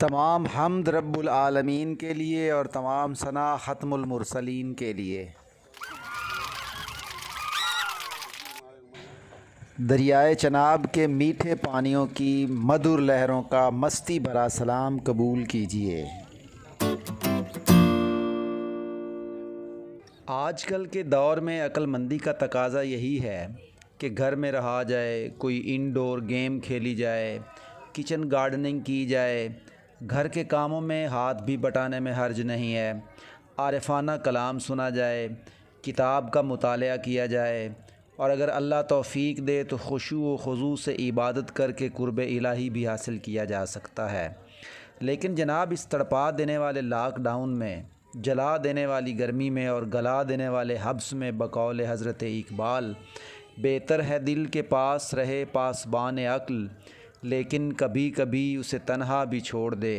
तमाम हम्द रब्बुल आलमीन के लिए और तमाम सना ख़त्मुल मुरसलीन के लिए। दरियाए चनाब के मीठे पानियों की मधुर लहरों का मस्ती भरा सलाम कबूल कीजिए। आजकल के दौर में अक्लमंदी का तकाज़ा यही है कि घर में रहा जाए, कोई इंडोर गेम खेली जाए, किचन गार्डनिंग की जाए, घर के कामों में हाथ भी बटाने में हर्ज नहीं है, आरिफाना कलाम सुना जाए, किताब का मुतालिया किया जाए और अगर अल्लाह तौफ़ीक दे तो खुशू व खुज़ू से इबादत करके कुर्ब इलाही भी हासिल किया जा सकता है। लेकिन जनाब, इस तड़पा देने वाले लॉकडाउन में, जला देने वाली गर्मी में और गला देने वाले हब्स में बकौल हज़रत इकबाल, बेहतर है दिल के पास रहे पासबान अक्ल, लेकिन कभी कभी उसे तन्हा भी छोड़ दे।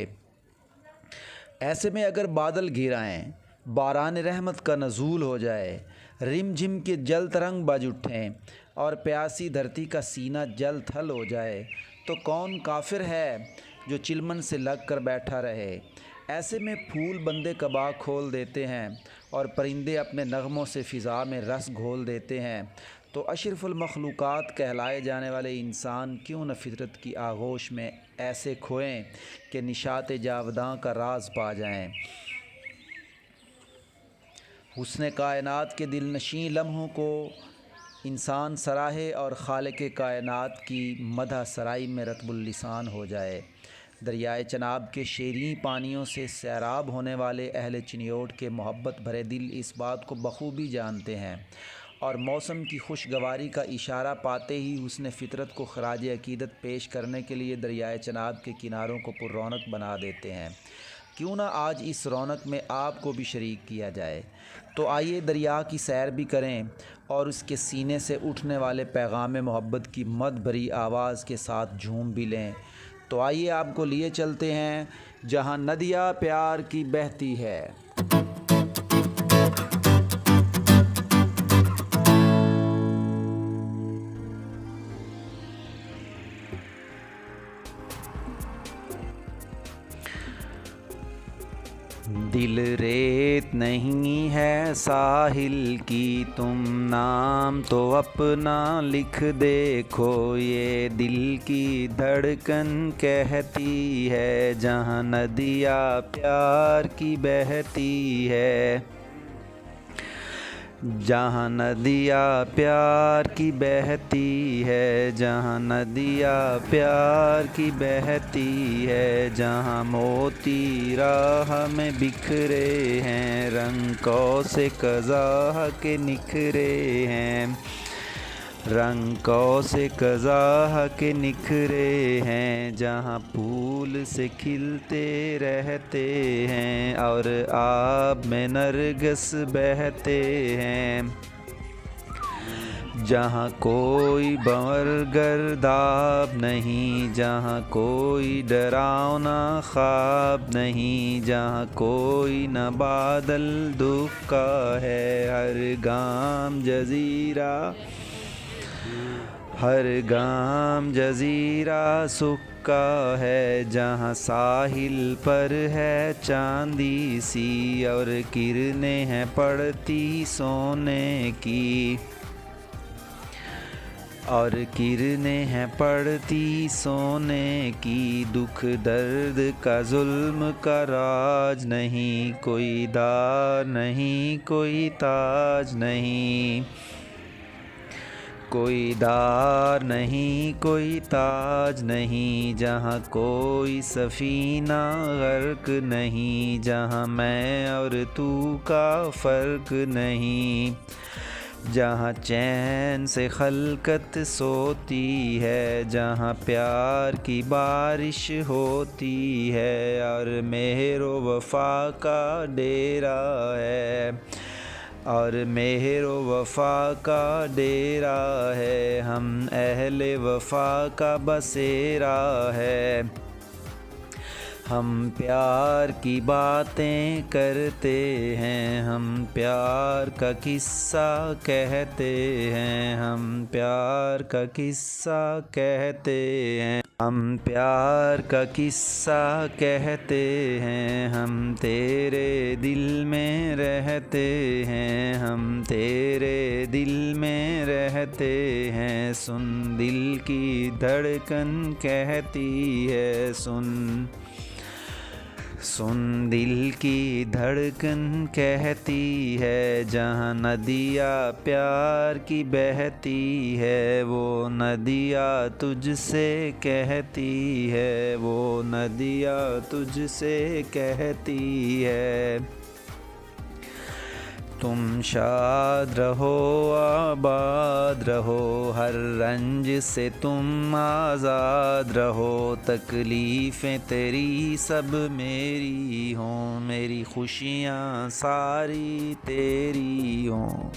ऐसे में अगर बादल घिर आएँ, बारान रहमत का नज़ूल हो जाए, रिम झिम के जल तरंग बज उठें और प्यासी धरती का सीना जल थल हो जाए, तो कौन काफिर है जो चिलमन से लग कर बैठा रहे। ऐसे में फूल बंदे कबा खोल देते हैं और परिंदे अपने नगमों से फ़िज़ा में रस घोल देते हैं, तो अशरफुल मखलूक़ात कहलाए जाने वाले इंसान क्यों न फितरत की आगोश में ऐसे खोएं कि निशात जावदां का राज पा जाएं। हुस्न कायनात के दिल नशीं लम्हों को इंसान सराहे और खालिक कायनात की मदह सराई में रतबुल लिसान हो जाए। दरियाए चनाब के शेरीं पानियों से सैराब होने वाले अहले चिनियोट के मोहब्बत भरे दिल इस बात को बखूबी जानते हैं और मौसम की खुशगवारी का इशारा पाते ही हुस्न फितरत को खराज अकीदत पेश करने के लिए दरियाए चनाब के किनारों को पुररौनक बना देते हैं। क्यों ना आज इस रौनक में आपको भी शरीक किया जाए। तो आइए दरिया की सैर भी करें और उसके सीने से उठने वाले पैगाम मोहब्बत की मद भरी आवाज़ के साथ झूम भी लें। तो आइए आपको लिए चलते हैं जहां नदियाँ प्यार की बहती है। दिल रेत नहीं है साहिल की, तुम नाम तो अपना लिख देखो। ये दिल की धड़कन कहती है जहाँ नदियाँ प्यार की बहती है, जहाँ नदियाँ प्यार की बहती है, जहाँ नदियाँ प्यार की बहती है, जहाँ मोती राह में बिखरे हैं, रंगों से कज़ा के निखरे हैं, रंगों से कज़ा के निखरे हैं, जहाँ फूल से खिलते रहते हैं और आब में नरगिस बहते हैं, जहाँ कोई भंवर गर्दाब नहीं, जहाँ कोई डरावना ख्वाब नहीं, जहाँ कोई न बादल दुख का है, हर गाम जजीरा, हर गाम जजीरा सुख का है, जहाँ साहिल पर है चांदी सी और किरणें हैं पड़ती सोने की, और किरणें हैं पड़ती सोने की। दुख दर्द का जुल्म का राज नहीं, कोई दार नहीं, कोई ताज नहीं, कोई दार नहीं, कोई ताज नहीं, जहाँ कोई सफ़ीना गर्क नहीं, जहाँ मैं और तू का फ़र्क नहीं, जहाँ चैन से खलकत सोती है, जहाँ प्यार की बारिश होती है और मेहरो वफ़ा का डेरा है, और मेहरो वफ़ा का डेरा है, हम अहले वफ़ा का बसेरा है, हम प्यार की बातें करते हैं, हम प्यार का किस्सा कहते हैं, हम प्यार का किस्सा कहते हैं। हम प्यार का किस्सा कहते हैं, हम तेरे दिल में रहते हैं, हम तेरे दिल में रहते हैं। सुन दिल की धड़कन कहती है, सुन सुन दिल की धड़कन कहती है। जहाँ नदियाँ प्यार की बहती है, वो नदियाँ तुझसे कहती है, वो नदियाँ तुझसे कहती है। तुम शाद रहो आबाद रहो, हर रंज से तुम आज़ाद रहो। तकलीफ़ें तेरी सब मेरी हों, मेरी खुशियाँ सारी तेरी हों।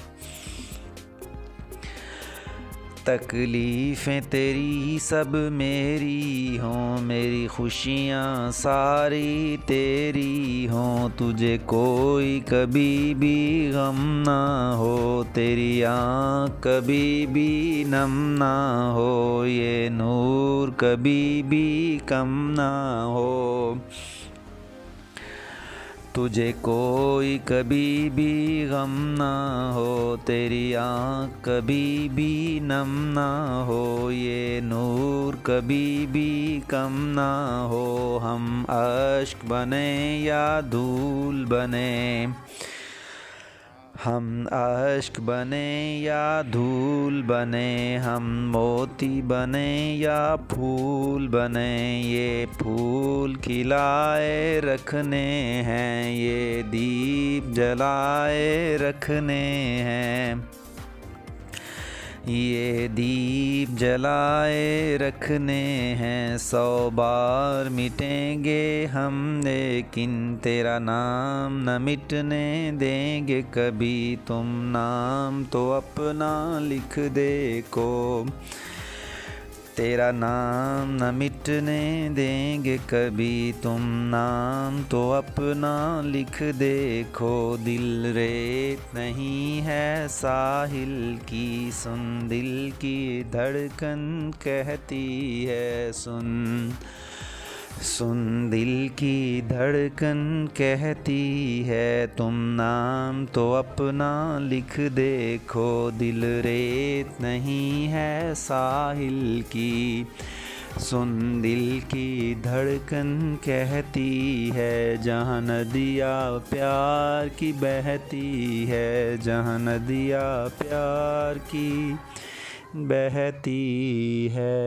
तकलीफ़ें तेरी सब मेरी हों, मेरी खुशियाँ सारी तेरी हों। तुझे कोई कभी भी गम ना हो, तेरी आँख कभी भी नम ना हो, ये नूर कभी भी कम ना हो। तुझे कोई कभी भी गम ना हो, तेरी आँख कभी भी नम ना हो, ये नूर कभी भी कम ना हो। हम अश्क बने या धूल बने, हम अश्क बने या धूल बने, हम मोती बने या फूल बने, ये फूल खिलाए रखने हैं, ये दीप जलाए रखने हैं, ये दीप जलाए रखने हैं। 100 बार मिटेंगे हम लेकिन तेरा नाम न मिटने देंगे कभी। तुम नाम तो अपना लिख देखो, तेरा नाम न मिटने देंगे कभी। तुम नाम तो अपना लिख देखो। दिल रेत नहीं है साहिल की, सुन दिल की धड़कन कहती है, सुन सुन दिल की धड़कन कहती है। तुम नाम तो अपना लिख देखो, दिल रेत नहीं है साहिल की, सुन दिल की धड़कन कहती है। जहाँ नदियाँ प्यार की बहती है, जहाँ नदियाँ प्यार की बहती है।